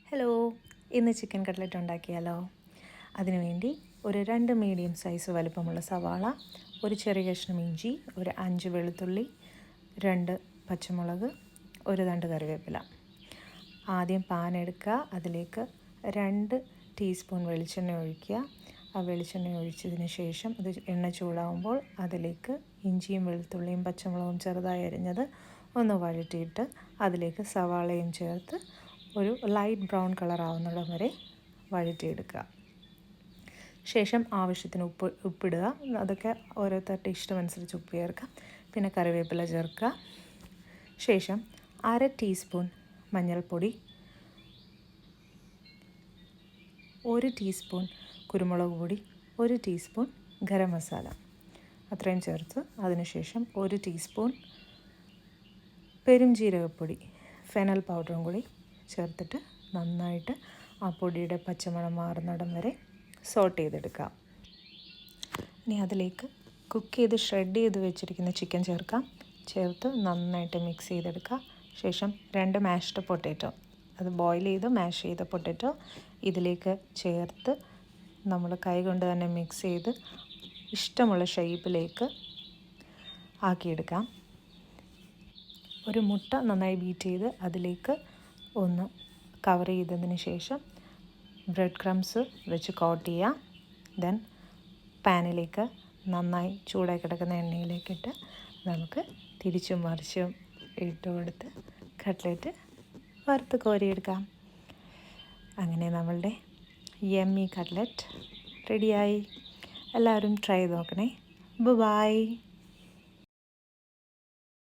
Hello, ഇന്ന് chicken cutlet ഉണ്ടാക്കിയാലോ? അതിനുവേണ്ടി ഒരു 2 മീഡിയം സൈസ് വലുപ്പമുള്ള സവാള, ഒരു ചെറിയ കഷ്ണം ഇഞ്ചി, ഒരു 5 വെളുത്തുള്ളി, 2 പച്ചമുളക്, ഒരു തണ്ട് കറിവേപ്പില. ആദ്യം പാൻ എടുക്കുക, അതിലേക്ക് 2 ടീസ്പൂൺ വെളിച്ചെണ്ണ ഒഴിക്കുക. ആ വെളിച്ചെണ്ണ ഒഴിച്ചതിന് ശേഷം അത് എണ്ണ ചൂടാകുമ്പോൾ അതിലേക്ക് ഇഞ്ചിയും വെളുത്തുള്ളിയും പച്ചമുളകും ചെറുതായി അരിഞ്ഞത് ഒന്ന് വഴറ്റിയിട്ട് അതിലേക്ക് സവാളയും ചേർത്ത് ഒരു ലൈറ്റ് ബ്രൗൺ കളർ ആവുന്നിടം വരെ വഴറ്റിയെടുക്കുക. ശേഷം ആവശ്യത്തിന് ഉപ്പിടുക. അതൊക്കെ ഓരോരുത്തരുടെ ഇഷ്ടമനുസരിച്ച് ഉപ്പ് ചേർക്കുക. പിന്നെ കറിവേപ്പില ചേർക്കുക. ശേഷം 1/2 ടീസ്പൂൺ മഞ്ഞൾപ്പൊടി, 1 ടീസ്പൂൺ കുരുമുളക് പൊടി, 1 ടീസ്പൂൺ ഗരം മസാല അത്രയും ചേർത്ത് അതിനുശേഷം 1 ടീസ്പൂൺ പെരുംജീരകപ്പൊടി, ഫെനൽ പൗഡറും കൂടി ചേർത്തിട്ട് നന്നായിട്ട് ആ പൊടിയുടെ പച്ചമണം മാറുന്നിടം വരെ സോട്ട് ചെയ്തെടുക്കാം. ഇനി അതിലേക്ക് കുക്ക് ചെയ്ത് ഷ്രെഡ് ചെയ്ത് വെച്ചിരിക്കുന്ന ചിക്കൻ ചേർത്ത് നന്നായിട്ട് മിക്സ് ചെയ്തെടുക്കുക. ശേഷം 2 മാഷ്ഡ് പൊട്ടാറ്റോ, അത് ബോയിൽ ചെയ്ത് മാഷ് ചെയ്ത പൊട്ടാറ്റോ ഇതിലേക്ക് ചേർത്ത് നമ്മൾ കൈ കൊണ്ട് തന്നെ മിക്സ് ചെയ്ത് ഇഷ്ടമുള്ള ഷേപ്പിലേക്ക് ആക്കിയെടുക്കാം. ഒരു മുട്ട നന്നായി ബീറ്റ് ചെയ്ത് അതിലേക്ക് ഒന്ന് കവർ ചെയ്തതിന് ശേഷം ബ്രെഡ് ക്രംസ് വെച്ച് കോട്ട് ചെയ്യാം. ദെൻ പാനിലേക്ക് നന്നായി ചൂടായി കിടക്കുന്ന എണ്ണയിലേക്കിട്ട് നമുക്ക് തിരിച്ചും മറിച്ചും ഇട്ട് കൊടുത്ത് കട്ട്ലറ്റ് വറുത്ത് കോരിയെടുക്കാം. അങ്ങനെ നമ്മളുടെ യമ്മി കട്ട്ലറ്റ് റെഡിയായി. എല്ലാവരും ട്രൈ ചെയ്ത് നോക്കണേ. ബൈ.